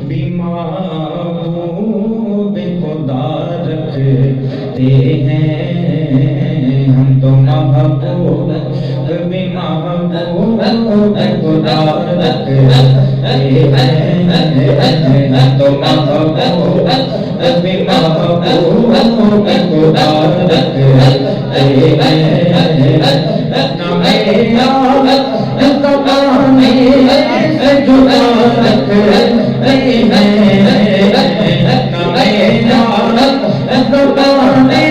بھی محبوب خدا رکھتے ہیں، ہم تو محبوب بھی محبوب خدا رکھتے ہیں، ہم تو محبوب بھی محبوب خدا رکھتے ہیں، نہ میرا زمانے سے جدا رکھتے ہیں، نہ میرا زمانے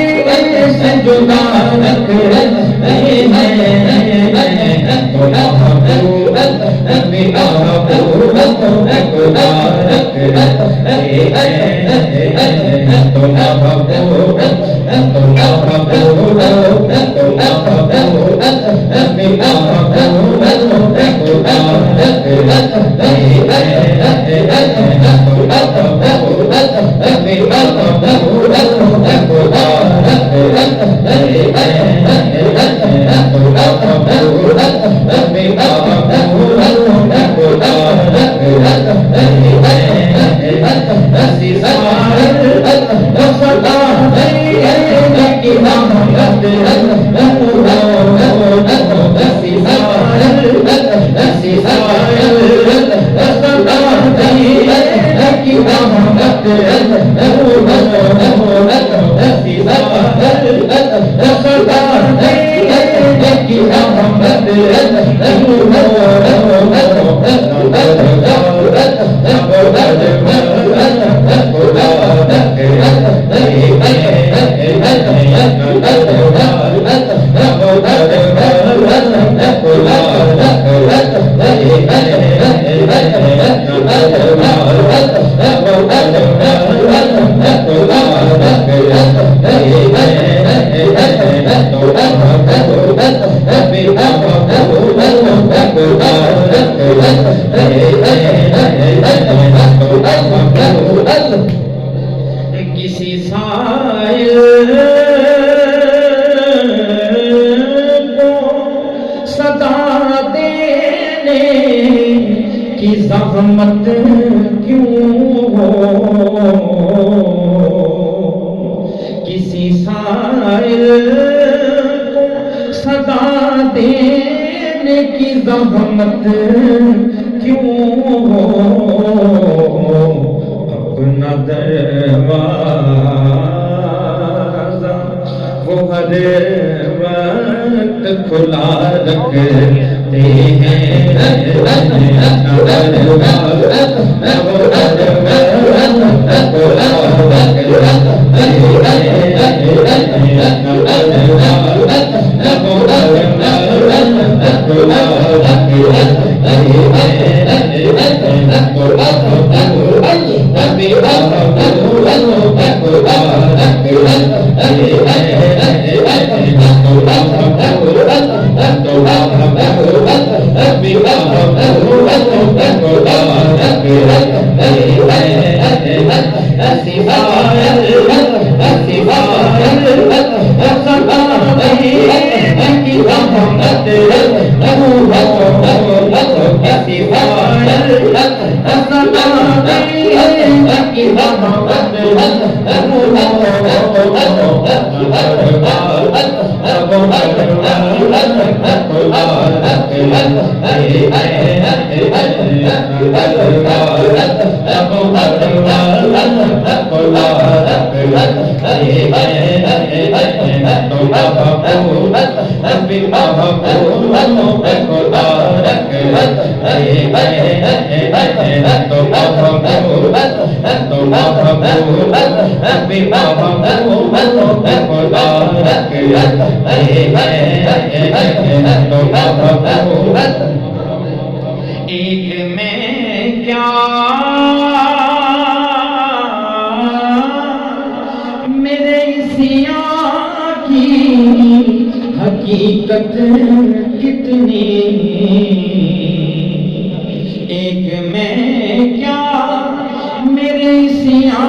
سے جدا رکھتے ہیں، تو محبوب بھی محبوب خدا رکھتے ہیں، تو محبوب کسی سائل کو صدا دینے کی زحمت کیوں ہو، کسی سائل کو صدا دینے کی زحمت کیوں ہو، اپنا دروازہ وہ ہر وقت کھلا رکھتے ہیں، ایک میں کیا میرے سیاہ کی حقیقت کتنی